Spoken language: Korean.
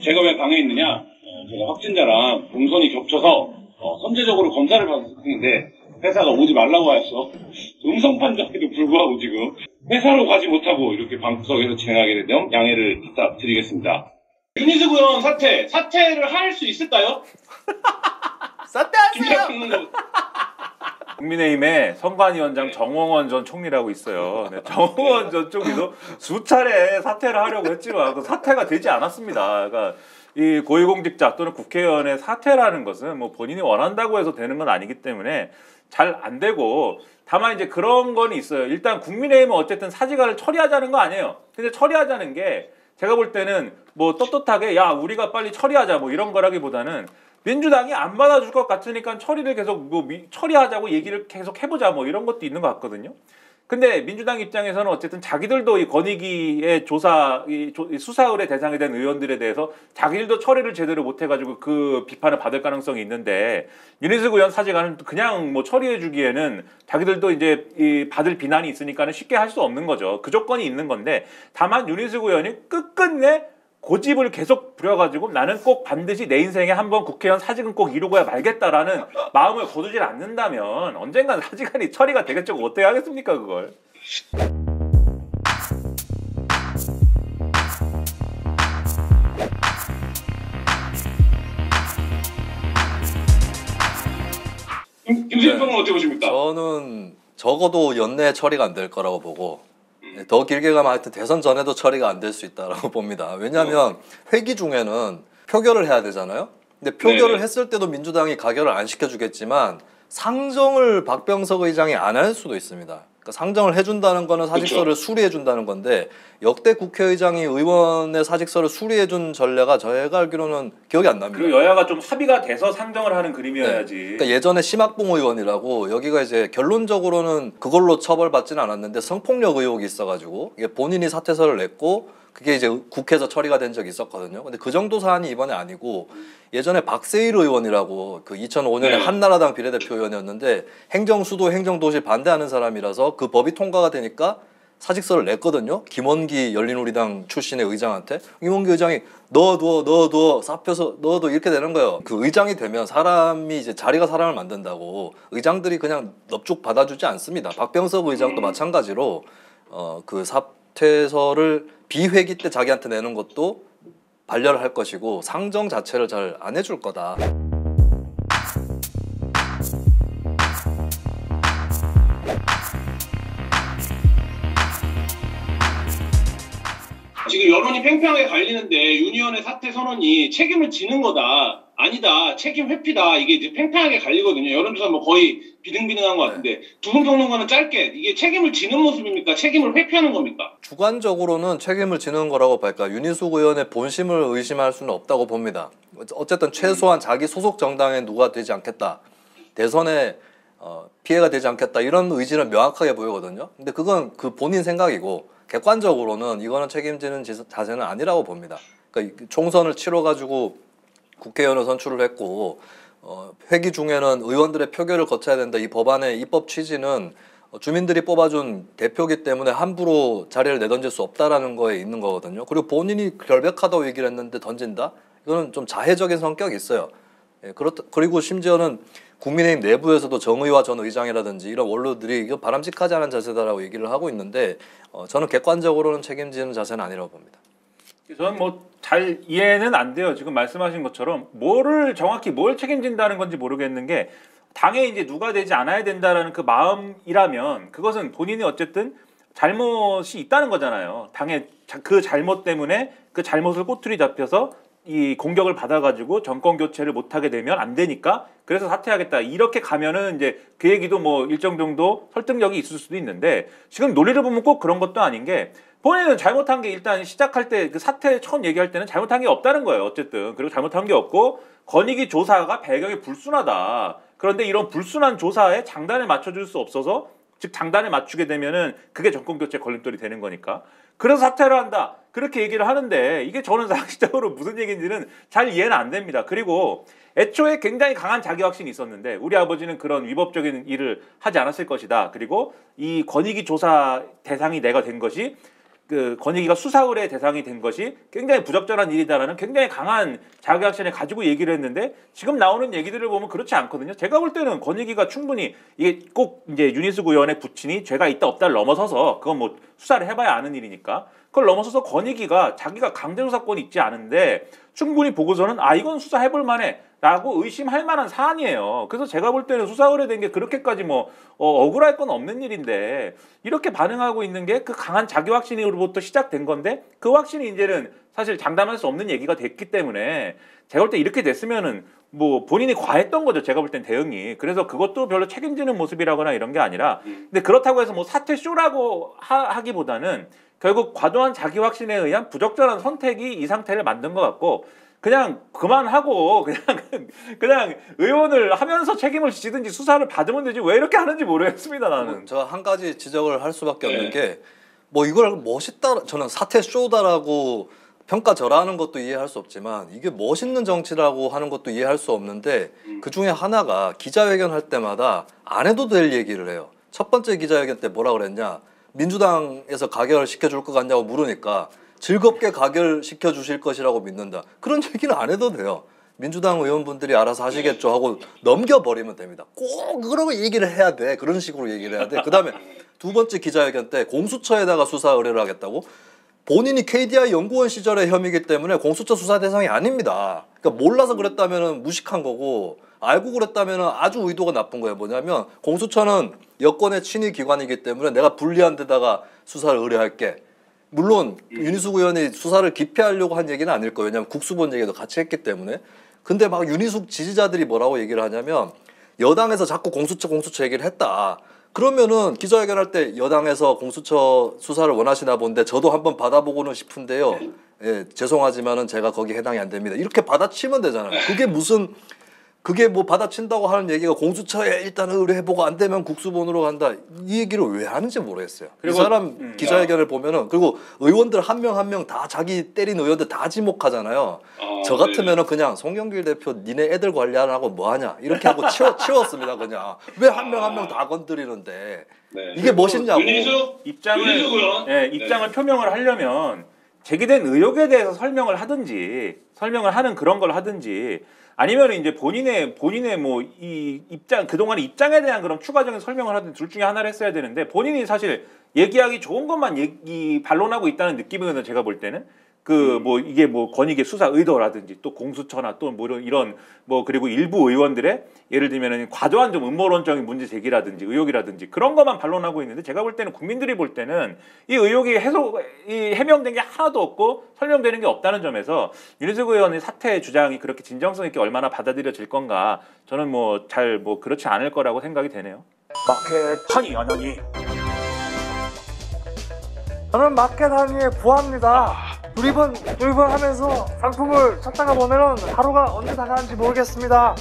제가 왜 방에 있느냐? 제가 확진자랑 동선이 겹쳐서 선제적으로 검사를 받았는데 회사가 오지 말라고 해서 음성 판정에도 불구하고 지금 회사로 가지 못하고 이렇게 방구석에서 진행하게 된 점 양해를 부탁드리겠습니다. 유니스 구현 사퇴를 할 수 있을까요? 사퇴하세요! 국민의힘의 선관위원장 정홍원 전 총리라고 있어요. 네, 정홍원 전 총리도 수차례 사퇴를 하려고 했지만 그 사퇴가 되지 않았습니다. 그러니까 이 고위공직자 또는 국회의원의 사퇴라는 것은 뭐 본인이 원한다고 해서 되는 건 아니기 때문에 잘 안 되고, 다만 이제 그런 건 있어요. 일단 국민의힘은 어쨌든 사직안을 처리하자는 거 아니에요. 근데 처리하자는 게 제가 볼 때는 뭐 떳떳하게 야 우리가 빨리 처리하자 뭐 이런 거라기보다는 민주당이 안 받아줄 것 같으니까 처리를 계속 처리하자고 얘기를 계속 해보자 뭐 이런 것도 있는 것 같거든요. 근데 민주당 입장에서는 어쨌든 자기들도 이 권익위의 수사 의뢰 대상이 된 의원들에 대해서 자기들도 처리를 제대로 못해가지고 그 비판을 받을 가능성이 있는데, 윤희숙 의원 사직안은 그냥 뭐 처리해주기에는 자기들도 이제 받을 비난이 있으니까는 쉽게 할 수 없는 거죠. 그 조건이 있는 건데, 다만 윤희숙 의원이 끝끝내 고집을 계속 부려가지고 나는 꼭 반드시 내 인생에 한번 국회의원 사직은 꼭 이루고야 말겠다라는 마음을 거두질 않는다면 언젠간 사직안이 처리가 되겠죠. 어떻게 하겠습니까 그걸. 김수현 평은 어떻게 보십니까? 저는 적어도 연내에 처리가 안 될 거라고 보고, 더 길게 가면 하여튼 대선 전에도 처리가 안 될 수 있다라고 봅니다. 왜냐하면 회기 중에는 표결을 해야 되잖아요. 근데 표결을 네네. 했을 때도 민주당이 가결을 안 시켜주겠지만 상정을 박병석 의장이 안 할 수도 있습니다. 그러니까 상정을 해준다는 거는 사직서를 수리해준다는 건데, 역대 국회의장이 의원의 사직서를 수리해준 전례가 저희가 알기로는 기억이 안 납니다. 그리고 여야가 좀 합의가 돼서 상정을 하는 그림이어야지. 네. 그러니까 예전에 심학봉 의원이라고, 여기가 이제 결론적으로는 그걸로 처벌받지는 않았는데 성폭력 의혹이 있어가지고 이게 본인이 사퇴서를 냈고 그게 이제 국회에서 처리가 된 적이 있었거든요. 근데 그 정도 사안이 이번에 아니고, 예전에 박세일 의원이라고 그 2005년에 한나라당 비례대표 의원이었는데 행정수도 행정도시 반대하는 사람이라서 그 법이 통과가 되니까 사직서를 냈거든요. 김원기 열린우리당 출신의 의장한테. 김원기 의장이 넣어두어 사표서 넣어둬 이렇게 되는 거예요. 그 의장이 되면 사람이 이제 자리가 사람을 만든다고 의장들이 그냥 넙죽 받아주지 않습니다. 박병석 의장도 마찬가지로 그 사퇴서를 비회기 때 자기한테 내는 것도 반려를 할 것이고 상정 자체를 잘 안 해줄 거다. 지금 여론이 팽팽하게 갈리는데 윤 의원의 사퇴 선언이 책임을 지는 거다, 아니다, 책임 회피다, 이게 이제 팽팽하게 갈리거든요. 여론조사 뭐 거의 비등비등한 것 같은데 두 분 평론가는 짧게 이게 책임을 지는 모습입니까? 책임을 회피하는 겁니까? 주관적으로는 책임을 지는 거라고 볼까. 윤희숙 의원의 본심을 의심할 수는 없다고 봅니다. 어쨌든 최소한 자기 소속 정당에 누가 되지 않겠다, 대선에 피해가 되지 않겠다, 이런 의지는 명확하게 보이거든요. 근데 그건 그 본인 생각이고, 객관적으로는 이거는 책임지는 자세는 아니라고 봅니다. 그러니까 총선을 치러가지고 국회의원을 선출을 했고 회기 중에는 의원들의 표결을 거쳐야 된다. 이 법안의 입법 취지는 주민들이 뽑아준 대표기 때문에 함부로 자리를 내던질 수 없다라는 거에 있는 거거든요. 그리고 본인이 결백하다고 얘기를 했는데 던진다? 이거는 좀 자해적인 성격이 있어요. 그리고 심지어는 국민의힘 내부에서도 정의화 전 의장이라든지 이런 원로들이 이거 바람직하지 않은 자세다라고 얘기를 하고 있는데, 저는 객관적으로는 책임지는 자세는 아니라고 봅니다. 저는 뭐 잘 이해는 안 돼요. 지금 말씀하신 것처럼 정확히 뭘 책임진다는 건지 모르겠는 게, 당에 이제 누가 되지 않아야 된다라는 그 마음이라면 그것은 본인이 어쨌든 잘못이 있다는 거잖아요. 당의 그 잘못 때문에 그 잘못을 꼬투리 잡혀서 이 공격을 받아가지고 정권 교체를 못하게 되면 안 되니까 그래서 사퇴하겠다, 이렇게 가면은 이제 그 얘기도 뭐 일정 정도 설득력이 있을 수도 있는데, 지금 논리를 보면 꼭 그런 것도 아닌 게, 본인은 잘못한 게 일단 시작할 때 그 사퇴 처음 얘기할 때는 잘못한 게 없다는 거예요. 어쨌든 그리고 잘못한 게 없고 권익위 조사가 배경이 불순하다. 그런데 이런 불순한 조사에 장단을 맞춰줄 수 없어서, 즉 장단을 맞추게 되면은 그게 정권 교체 걸림돌이 되는 거니까 그래서 사퇴를 한다, 그렇게 얘기를 하는데, 이게 저는 상식적으로 무슨 얘기인지는 잘 이해는 안 됩니다. 그리고 애초에 굉장히 강한 자기 확신이 있었는데 우리 아버지는 그런 위법적인 일을 하지 않았을 것이다. 그리고 이 권익위 조사 대상이 내가 된 것이 그 권익위가 수사 의뢰 대상이 된 것이 굉장히 부적절한 일이다라는 굉장히 강한 자격확신을 가지고 얘기를 했는데 지금 나오는 얘기들을 보면 그렇지 않거든요. 제가 볼 때는 권익위가 충분히 이게 꼭 이제 윤희숙 의원의 부친이 죄가 있다 없다를 넘어서서 그건 뭐 수사를 해봐야 아는 일이니까 그걸 넘어서서 권익위가 자기가 강제수사권이 있지 않은데 충분히 보고서는 아 이건 수사해볼 만해 라고 의심할 만한 사안이에요. 그래서 제가 볼 때는 수사 의뢰된 게 그렇게까지 뭐 억울할 건 없는 일인데 이렇게 반응하고 있는 게 그 강한 자기 확신으로부터 시작된 건데 그 확신이 이제는 사실 장담할 수 없는 얘기가 됐기 때문에 제가 볼 때 이렇게 됐으면은 뭐 본인이 과했던 거죠. 제가 볼 땐 대응이. 그래서 그것도 별로 책임지는 모습이라거나 이런 게 아니라 근데 그렇다고 해서 뭐 사퇴 쇼라고 하기보다는 결국 과도한 자기 확신에 의한 부적절한 선택이 이 상태를 만든 것 같고 그냥 그만하고 그냥 의원을 하면서 책임을 지든지 수사를 받으면 되지 왜 이렇게 하는지 모르겠습니다 나는. 저 한 가지 지적을 할 수밖에 없는 게 뭐 이걸 멋있다 저는 사퇴 쇼다라고 평가절하하는 것도 이해할 수 없지만 이게 멋있는 정치라고 하는 것도 이해할 수 없는데 그 중에 하나가 기자회견 할 때마다 안 해도 될 얘기를 해요. 첫 번째 기자회견 때 뭐라 그랬냐 민주당에서 가결을 시켜줄 것 같냐고 물으니까 즐겁게 가결시켜 주실 것이라고 믿는다. 그런 얘기는 안 해도 돼요. 민주당 의원분들이 알아서 하시겠죠 하고 넘겨버리면 됩니다. 꼭 그러고 얘기를 해야 돼. 그런 식으로 얘기를 해야 돼. 그 다음에 두 번째 기자회견 때 공수처에다가 수사 의뢰를 하겠다고 본인이 KDI 연구원 시절의 혐의이기 때문에 공수처 수사 대상이 아닙니다. 그러니까 몰라서 그랬다면 무식한 거고 알고 그랬다면 아주 의도가 나쁜 거예요. 뭐냐면 공수처는 여권의 친위 기관이기 때문에 내가 불리한 데다가 수사를 의뢰할게. 물론 윤희숙 의원이 수사를 기피하려고 한 얘기는 아닐 거예요. 왜냐하면 국수본 얘기도 같이 했기 때문에. 근데 막 윤희숙 지지자들이 뭐라고 얘기를 하냐면 여당에서 자꾸 공수처 얘기를 했다. 그러면은 기자회견할 때 여당에서 공수처 수사를 원하시나 본데 저도 한번 받아보고는 싶은데요. 예, 죄송하지만은 제가 거기 해당이 안 됩니다. 이렇게 받아치면 되잖아요. 그게 뭐 받아친다고 하는 얘기가 공수처에 일단 의뢰해보고 안 되면 국수본으로 간다. 이 얘기를 왜 하는지 모르겠어요. 이 사람 기자회견을 보면은 그리고 의원들 한 명 한 명 다 자기 때린 의원들 다 지목하잖아요. 저 같으면은 그냥 송영길 대표 니네 애들 관리하라고 뭐하냐 이렇게 하고 치웠습니다. 그냥 왜 한 명 한 명 다 건드리는데 이게 멋있냐고. 입장을 표명을 하려면 제기된 의혹에 대해서 설명을 하는 그런 걸 하든지 아니면 이제 본인의 뭐 이 입장 그동안 입장에 대한 그런 추가적인 설명을 하든 둘 중에 하나를 했어야 되는데 본인이 사실 얘기하기 좋은 것만 반론하고 있다는 느낌이거든요. 제가 볼 때는 그 뭐 이게 뭐 권익의 수사 의도라든지 또 공수처나 또 뭐 이런 뭐 그리고 일부 의원들의 예를 들면은 과도한 좀 음모론적인 문제 제기라든지 의혹이라든지 그런 것만 반론하고 있는데 제가 볼 때는 국민들이 볼 때는 이 의혹이 해명된 게 하나도 없고 설명되는 게 없다는 점에서 윤희숙 의원의 사퇴 주장이 그렇게 진정성 있게 얼마나 받아들여질 건가 저는 뭐 잘 뭐 그렇지 않을 거라고 생각이 되네요. 마켓하니 아니 저는 마켓하니에 구합니다. 두리번 하면서 상품을 찾다가 보면은 하루가 언제 다 가는지 모르겠습니다.